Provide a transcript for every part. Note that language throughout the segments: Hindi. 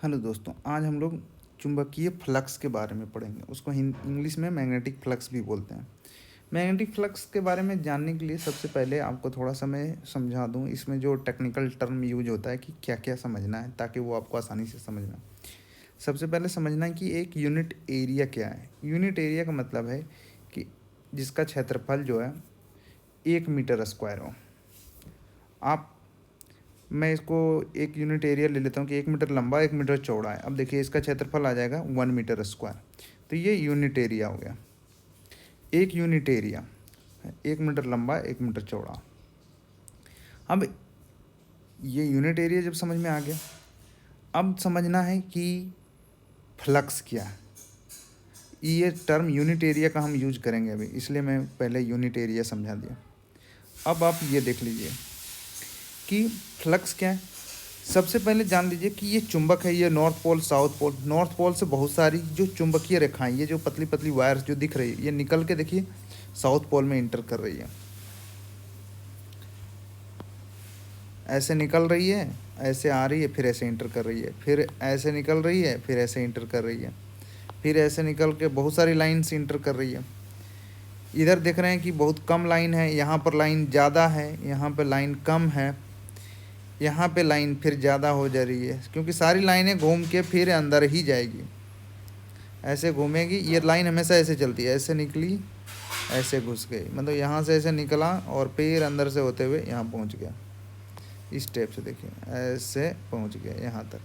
हेलो दोस्तों, आज हम लोग चुंबकीय फ्लक्स के बारे में पढ़ेंगे। उसको इंग्लिश में मैग्नेटिक फ्लक्स भी बोलते हैं। मैग्नेटिक फ्लक्स के बारे में जानने के लिए सबसे पहले आपको थोड़ा सा मैं समझा दूं, इसमें जो टेक्निकल टर्म यूज होता है कि क्या क्या समझना है ताकि वो आपको आसानी से समझ में आए। सबसे पहले समझना है कि एक यूनिट एरिया क्या है। यूनिट एरिया का मतलब है कि जिसका क्षेत्रफल जो है 1 मीटर स्क्वायर हो। आप मैं इसको एक यूनिट एरिया ले लेता हूँ कि 1 मीटर लंबा 1 मीटर चौड़ा है। अब देखिए इसका क्षेत्रफल आ जाएगा 1 मीटर स्क्वायर। तो ये यूनिट एरिया हो गया। एक यूनिट एरिया 1 मीटर लंबा 1 मीटर चौड़ा। अब ये यूनिट एरिया जब समझ में आ गया, अब समझना है कि फ्लक्स क्या है। ये टर्म यूनिट एरिया का हम यूज करेंगे अभी, इसलिए मैं पहले यूनिट एरिया समझा दिया। अब आप ये देख लीजिए कि फ्लक्स क्या है। सबसे पहले जान लीजिए कि ये चुंबक है, ये north pole south pole. North pole से बहुत सारी जो चुंबकीय रेखाएं, ये जो पतली पतली वायर्स जो दिख रही है, ये निकल के देखिए साउथ पोल में इंटर कर रही है। ऐसे निकल रही है, ऐसे आ रही है, फिर ऐसे इंटर कर रही है, फिर ऐसे निकल रही है, फिर ऐसे इंटर कर रही है, फिर ऐसे निकल के बहुत सारी लाइन से इंटर कर रही है। इधर देख रहे हैं कि बहुत कम लाइन है, यहाँ पर लाइन ज़्यादा है, यहाँ पर लाइन कम है, यहाँ पे लाइन फिर ज़्यादा हो जा रही है, क्योंकि सारी लाइनें घूम के फिर अंदर ही जाएगी। ऐसे घूमेगी, ये लाइन हमेशा ऐसे चलती है, ऐसे निकली ऐसे घुस गई, मतलब यहाँ से ऐसे निकला और फिर अंदर से होते हुए यहाँ पहुँच गया। इस टाइप से देखिए ऐसे पहुँच गया यहाँ तक।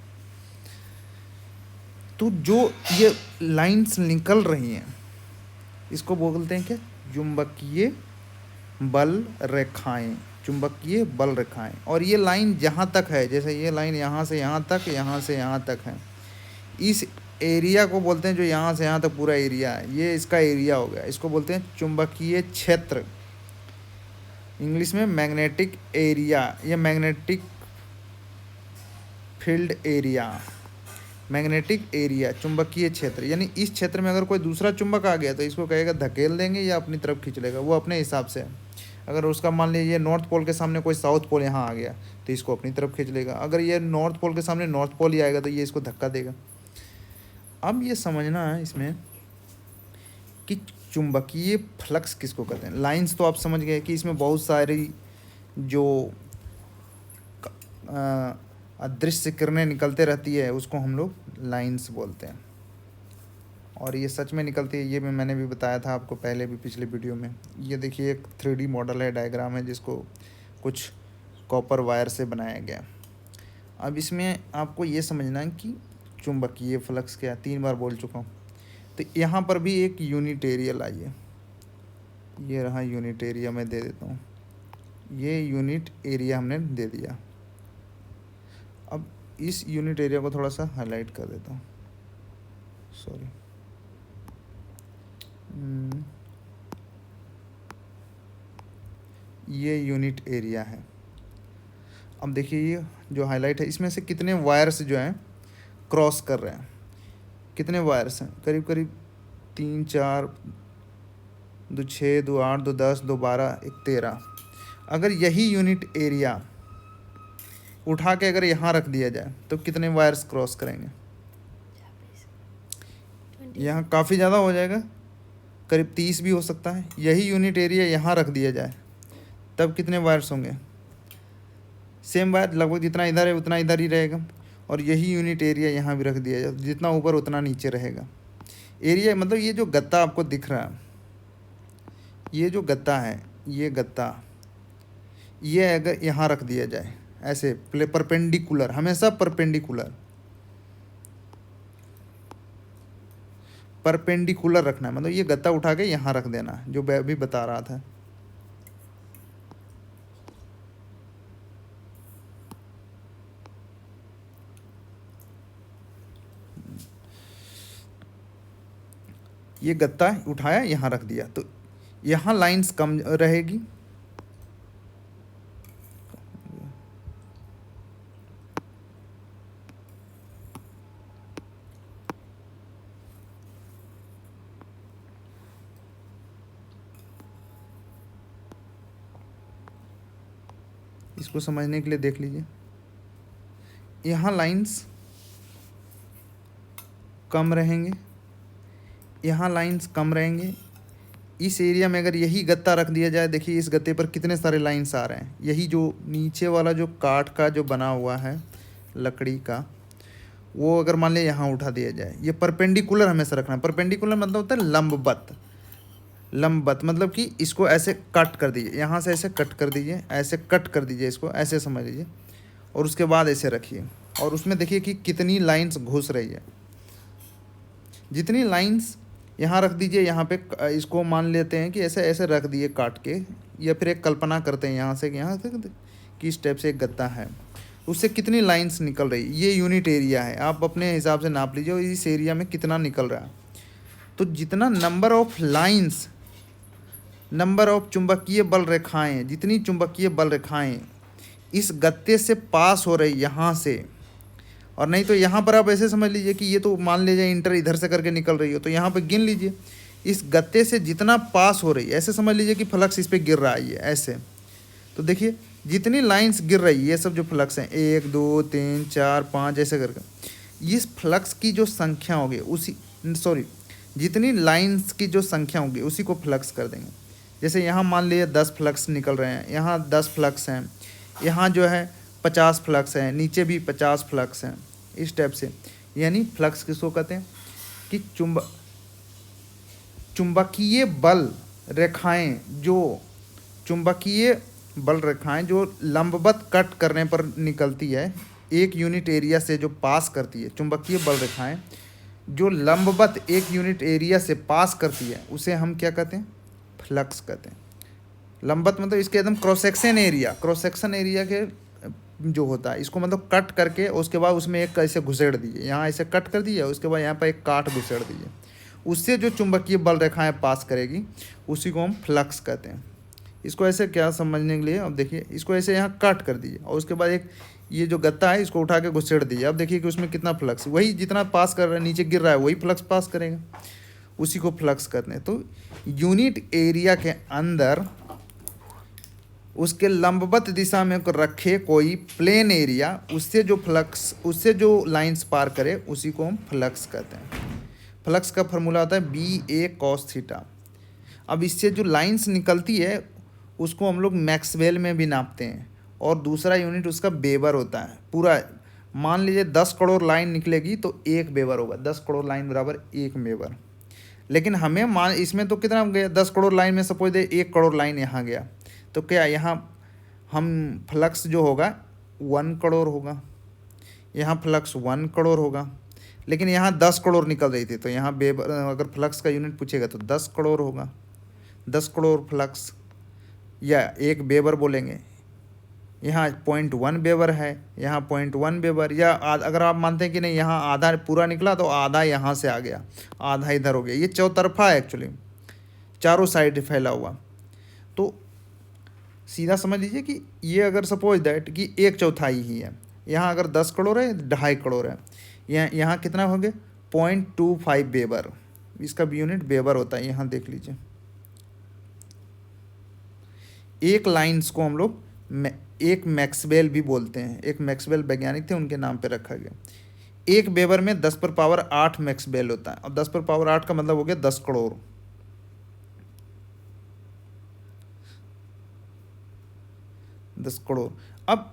तो जो ये लाइंस निकल रही हैं इसको बोलते हैं क्या? चुंबकीय बल रेखाएं। चुंबकीय बल रेखाएं। और ये लाइन जहाँ तक है, जैसे ये लाइन यहाँ से यहाँ तक, यहाँ से यहाँ तक है, इस एरिया को बोलते हैं, जो यहाँ से यहाँ तक पूरा एरिया है, ये इसका एरिया हो गया। इसको बोलते हैं चुंबकीय क्षेत्र, इंग्लिश में मैग्नेटिक एरिया या magnetic field area. Magnetic area चुंबकीय क्षेत्र, यानी इस क्षेत्र में अगर कोई दूसरा चुंबक आ गया तो इसको कहेगा धकेल देंगे या अपनी तरफ खींच लेगा, वो अपने हिसाब से है। अगर उसका मान लीजिए नॉर्थ पोल के सामने कोई साउथ पोल यहाँ आ गया तो इसको अपनी तरफ खींच लेगा। अगर ये नॉर्थ पोल के सामने नॉर्थ पोल ही आएगा तो ये इसको धक्का देगा। अब ये समझना है इसमें कि चुंबकीय फ्लक्स किसको कहते हैं। लाइंस तो आप समझ गए कि इसमें बहुत सारी जो अदृश्य किरणें निकलते रहती है उसको हम लोग लाइंस बोलते हैं। और ये सच में निकलती है, ये मैंने भी बताया था आपको पहले भी पिछले वीडियो में। ये देखिए एक 3D मॉडल है, डायग्राम है, जिसको कुछ कॉपर वायर से बनाया गया। अब इसमें आपको ये समझना है कि चुंबकीय फ्लक्स क्या है, 3 बार बोल चुका हूँ। तो यहाँ पर भी एक यूनिट एरिया लाइए, ये रहा यूनिट एरिया, मैं दे देता हूँ। ये यूनिट एरिया हमने दे दिया। अब इस यूनिट एरिया को थोड़ा सा हाईलाइट कर देता हूँ, सॉरी। ये यूनिट एरिया है। अब देखिए ये जो हाईलाइट है, इसमें से कितने वायर्स जो हैं क्रॉस कर रहे हैं। कितने वायर्स हैं? करीब करीब 3 4, 2 6, 2 8, 2 10, 2 12, 1 13। अगर यही यूनिट एरिया उठा के अगर यहाँ रख दिया जाए तो कितने वायर्स क्रॉस करेंगे? यहाँ काफ़ी ज़्यादा हो जाएगा, करीब 30 भी हो सकता है। यही यूनिट एरिया यहाँ रख दिया जाए तब कितने वायर्स होंगे? सेम वायर, लगभग जितना इधर है उतना इधर ही रहेगा। और यही यूनिट एरिया यहाँ भी रख दिया जाए, जितना ऊपर उतना नीचे रहेगा। एरिया मतलब ये जो गत्ता आपको दिख रहा है, ये जो गत्ता है, ये गत्ता, ये अगर यहाँ रख दिया जाए ऐसे परपेंडिकुलर, हमेशा परपेंडिकुलर, परपेंडिकुलर रखना है। मतलब ये गत्ता उठा के यहाँ रख देना, जो मैं अभी बता रहा था। ये गत्ता उठाया यहाँ रख दिया तो यहाँ लाइंस कम रहेगी, इसको समझने के लिए देख लीजिए। यहाँ लाइंस कम रहेंगे, यहाँ लाइंस कम रहेंगे। इस एरिया में अगर यही गत्ता रख दिया जाए, देखिए इस गत्ते पर कितने सारे लाइंस आ रहे हैं। यही जो नीचे वाला जो काठ का जो बना हुआ है लकड़ी का, वो अगर मान लिया यहाँ उठा दिया जाए, ये परपेंडिकुलर हमेशा रखना है। परपेंडिकुलर मतलब होता है लंबवत। लंबवत मतलब कि इसको ऐसे कट कर दीजिए, यहाँ से ऐसे कट कर दीजिए, ऐसे कट कर दीजिए, इसको ऐसे समझ लीजिए, और उसके बाद ऐसे रखिए, और उसमें देखिए कि कितनी लाइंस घुस रही है। जितनी लाइंस यहाँ रख दीजिए, यहाँ पे इसको मान लेते हैं कि ऐसे ऐसे रख दिए काट के, या फिर एक कल्पना करते हैं यहाँ से कि इस टाइप से एक गत्ता है, उससे कितनी लाइंस निकल रही, ये यूनिट एरिया है। आप अपने हिसाब से नाप लीजिए इस एरिया में कितना निकल रहा है। तो जितना number of lines, number of चुंबकीय बल रेखाएं, जितनी चुंबकीय बल रेखाएं इस गत्ते से पास हो रही यहाँ से, और नहीं तो यहाँ पर आप ऐसे समझ लीजिए कि ये तो मान लीजिए इंटर इधर से करके निकल रही हो, तो यहाँ पे गिन लीजिए इस गत्ते से जितना पास हो रही है, ऐसे समझ लीजिए कि फ्लक्स इस पे गिर रहा है ये ऐसे। तो देखिए जितनी लाइंस गिर रही है, ये सब जो फ्लक्स हैं 1 2 3 4 5 ऐसे करके, इस फ्लक्स की जो संख्या होगी उसी, सॉरी, जितनी लाइंस की जो संख्या होगी उसी को फ्लक्स कर देंगे। जैसे यहाँ मान लीजिए 10 फ्लक्स निकल रहे हैं, यहाँ 10 फ्लक्स हैं, यहाँ जो है 50 फ्लक्स हैं, नीचे भी 50 फ्लक्स हैं, इस टाइप से। यानी फ्लक्स किसको कहते हैं कि चुंबकीय बल रेखाएं, जो चुंबकीय बल रेखाएं जो लंबवत कट करने पर निकलती है, एक यूनिट एरिया से जो पास करती है, चुंबकीय बल रेखाएं जो लंबवत एक यूनिट एरिया से पास करती है, उसे हम क्या कहते हैं, फ्लक्स कहते हैं। लंबवत मतलब इसके एकदम cross section area, cross section area के जो होता है, इसको मतलब कट करके उसके बाद उसमें एक ऐसे घुसेड़ दीजिए, यहाँ ऐसे कट कर दीजिए, उसके बाद यहाँ पर एक काट घुसेड़ दीजिए, उससे जो चुंबकीय बल रेखाएं पास करेगी उसी को हम फ्लक्स कहते हैं। इसको ऐसे क्या समझने के लिए, अब देखिए इसको ऐसे यहाँ काट कर दीजिए, और उसके बाद एक ये जो गत्ता है इसको उठा के घुसेड़ दीजिए। अब देखिए कि उसमें कितना फ्लक्स, वही जितना पास कर रहा है नीचे गिर रहा है वही फ्लक्स पास करेगा, उसी को फ्लक्स कहते हैं। तो यूनिट एरिया के अंदर उसके लंबवत दिशा में रखे कोई प्लेन एरिया, उससे जो फ्लक्स, उससे जो लाइंस पार करे उसी को हम फ्लक्स कहते हैं। फ्लक्स का फॉर्मूला होता है BA cos थीटा। अब इससे जो लाइंस निकलती है उसको हम लोग मैक्सवेल में भी नापते हैं, और दूसरा यूनिट उसका वेबर होता है। पूरा मान लीजिए 10 करोड़ लाइन निकलेगी तो 1 वेबर होगा, 10 करोड़ लाइन बराबर 1 वेबर। लेकिन हमें मान इसमें तो कितना गया, 10 करोड़ लाइन में सपोज दे 1 करोड़ लाइन यहाँ गया, तो क्या यहाँ हम फ्लक्स जो होगा 1 करोड़ होगा, यहाँ फ्लक्स 1 करोड़ होगा। लेकिन यहाँ 10 करोड़ निकल रही थी, तो यहाँ वेबर, अगर फ्लक्स का यूनिट पूछेगा तो 10 करोड़ होगा, 10 करोड़ फ्लक्स, या 1 वेबर बोलेंगे। यहाँ 0.1 वेबर है, यहाँ 0.1 वेबर, या अगर आप मानते हैं कि नहीं यहाँ आधा पूरा निकला तो आधा यहाँ से आ गया, आधा इधर हो गया। ये चौतरफा है एक्चुअली, चारों साइड फैला हुआ। तो सीधा समझ लीजिए कि ये अगर सपोज दैट कि 1/4 ही है, यहाँ अगर 10 करोड़ है 2.5 करोड़ है, यहाँ कितना हो गया 0.25 वेबर, इसका भी यूनिट वेबर होता है। यहाँ देख लीजिए, एक लाइंस को हम लोग एक मैक्सवेल भी बोलते हैं, एक मैक्सवेल वैज्ञानिक थे उनके नाम पे रखा गया। 1 वेबर में 10 पर पावर 8 मैक्सवेल होता है, और 10 पर पावर 8 का मतलब हो गया 10 करोड़। 10 करोड़। अब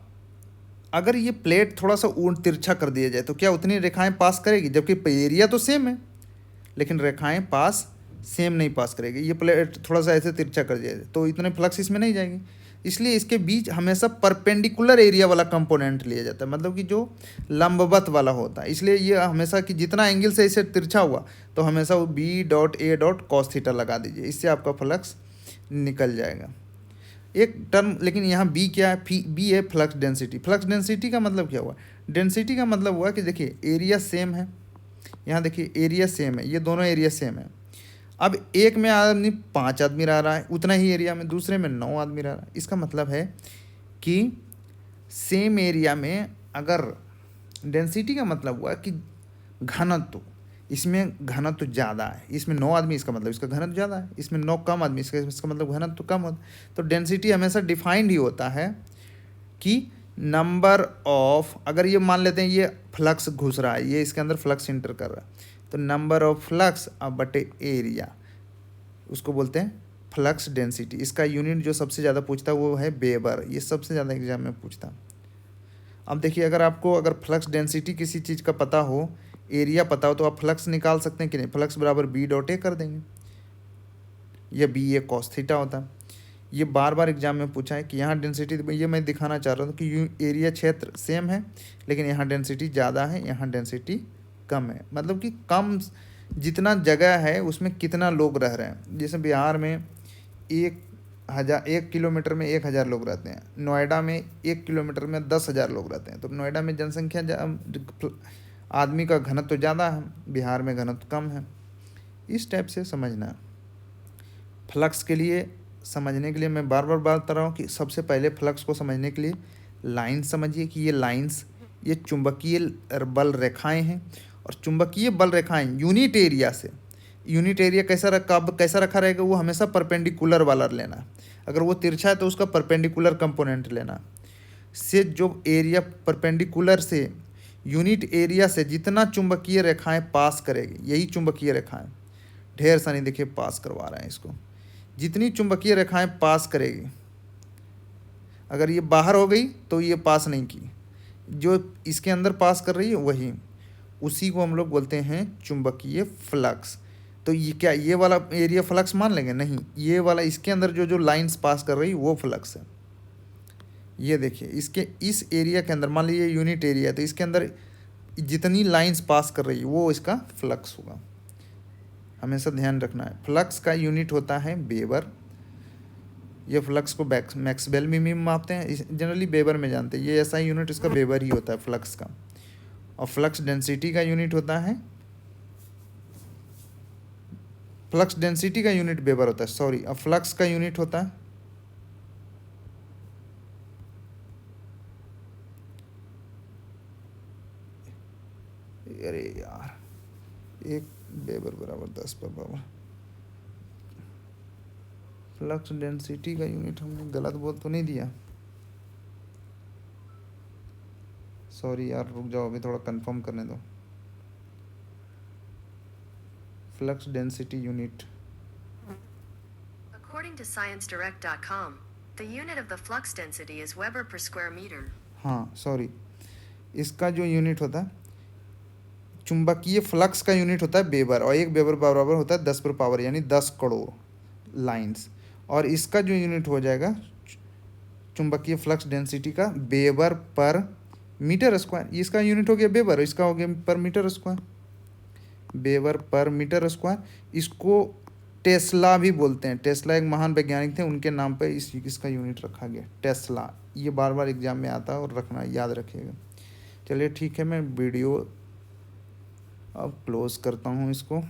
अगर ये प्लेट थोड़ा सा तिरछा कर दिया जाए तो क्या उतनी रेखाएं पास करेगी, जबकि एरिया तो सेम है लेकिन रेखाएं पास सेम नहीं पास करेगी। ये प्लेट थोड़ा सा ऐसे तिरछा कर दिया जाए तो इतने फ्लक्स इसमें नहीं जाएगी, इसलिए इसके बीच हमेशा परपेंडिकुलर एरिया वाला कंपोनेंट लिया जाता है, मतलब कि जो लंबवत वाला होता है। इसलिए ये हमेशा कि जितना एंगल से इसे तिरछा हुआ तो हमेशा वो B.A. cos थीटा लगा दीजिए, इससे आपका फ्लक्स निकल जाएगा। एक टर्म लेकिन यहाँ बी क्या है, बी है फ्लक्स डेंसिटी। फ्लक्स डेंसिटी का मतलब क्या हुआ, डेंसिटी का मतलब हुआ कि देखिए एरिया सेम है, यहाँ देखिए एरिया सेम है, ये दोनों एरिया सेम है। अब एक में आदमी 5 आदमी रह रहा है उतना ही एरिया में, दूसरे में 9 आदमी रह रहा है। इसका मतलब है कि सेम एरिया में अगर डेंसिटी का मतलब हुआ कि घनत्व, इसमें घनत्व ज़्यादा है, इसमें 9 आदमी, इसका मतलब इसका घनत्व ज़्यादा है, इसमें 9 कम आदमी, इसका मतलब घनत्व कम होता है। तो डेंसिटी हमेशा डिफाइंड ही होता है कि नंबर ऑफ, अगर ये मान लेते हैं ये फ्लक्स घुस रहा है, ये इसके अंदर फ्लक्स इंटर कर रहा है, तो नंबर ऑफ फ्लक्स अब बटे एरिया, उसको बोलते हैं फ्लक्स डेंसिटी। इसका यूनिट जो सबसे ज़्यादा पूछता है वो है वेबर, ये सबसे ज़्यादा एग्जाम में पूछता। अब देखिए, अगर फ्लक्स डेंसिटी किसी चीज़ का पता हो, एरिया पता हो, तो आप फ्लक्स निकाल सकते हैं कि नहीं। फ्लक्स बराबर बी डॉट ए कर देंगे, या बी ए कॉस थीटा होता है। ये बार बार एग्जाम में पूछा है कि यहाँ डेंसिटी, ये मैं दिखाना चाह रहा हूँ कि एरिया क्षेत्र सेम है, लेकिन यहाँ डेंसिटी ज़्यादा है, यहाँ डेंसिटी कम है। मतलब कि कम जितना जगह है उसमें कितना लोग रह रहे हैं। जैसे बिहार में 1 किलोमीटर में 1,000 लोग रहते हैं, नोएडा में 1 किलोमीटर में 10,000 लोग रहते हैं। तो नोएडा में जनसंख्या आदमी का घनत्व तो ज़्यादा है, बिहार में घनत्व कम है। इस टाइप से समझना है। फ्लक्स के लिए समझने के लिए मैं बार बार बात कर रहा हूँ कि सबसे पहले फ्लक्स को समझने के लिए लाइन समझिए कि ये लाइंस, ये चुंबकीय बल रेखाएं हैं। और चुंबकीय बल रेखाएं यूनिट एरिया से, यूनिट एरिया कैसा रखा रहेगा, वो हमेशा परपेंडिकुलर वाला लेना। अगर वो तिरछा है तो उसका परपेंडिकुलर कंपोनेंट लेना। से जो एरिया परपेंडिकुलर से यूनिट एरिया से जितना चुंबकीय रेखाएं पास करेगी, यही चुंबकीय रेखाएं ढेर सारी देखिए पास करवा रहे हैं इसको। जितनी चुंबकीय रेखाएं पास करेगी, अगर ये बाहर हो गई तो ये पास नहीं की, जो इसके अंदर पास कर रही है वही, उसी को हम लोग बोलते हैं चुंबकीय फ्लक्स। तो ये क्या, ये वाला एरिया फ्लक्स मान लेंगे? नहीं, ये वाला इसके अंदर जो जो लाइंस पास कर रही वो फ्लक्स है। ये देखिए, इसके इस एरिया के अंदर मान लीजिए यूनिट एरिया, तो इसके अंदर जितनी लाइंस पास कर रही है वो इसका फ्लक्स होगा। हमेशा ध्यान रखना है। फ्लक्स का यूनिट होता है वेबर। ये फ्लक्स को मैक्सवेल में मापते हैं, जनरली वेबर में जानते हैं। ये ऐसा यूनिट इसका वेबर ही होता है फ्लक्स का। और फ्लक्स डेंसिटी का यूनिट होता है, फ्लक्स डेंसिटी का यूनिट वेबर होता है, सॉरी। और फ्लक्स का यूनिट होता है अरे यार, 1 वेबर बराबर 10 पर पावर। फ्लक्स डेंसिटी का यूनिट हमने गलत बोल तो नहीं दिया? सॉरी यार, रुक जाओ, अभी थोड़ा कंफर्म करने दो। Flux density unit, According to ScienceDirect.com, the unit of the flux density is Weber per square meter. हाँ सॉरी, इसका जो यूनिट होता है चुंबकीय फ्लक्स का यूनिट होता है वेबर, और 1 वेबर बराबर होता है 10 पर पावर, यानी 10 करोड़ लाइंस। और इसका जो यूनिट हो जाएगा चुंबकीय फ्लक्स डेंसिटी का, वेबर पर मीटर स्क्वायर। इसका यूनिट हो गया वेबर, इसका हो गया per metre square, weber per metre square. इसको टेस्ला भी बोलते हैं। टेस्ला एक महान वैज्ञानिक थे, उनके नाम पर इसका यूनिट रखा गया, टेस्ला। ये बार बार एग्जाम में आता है और रखना याद रखिएगा। चलिए ठीक है, मैं वीडियो अब क्लोज करता हूँ इसको।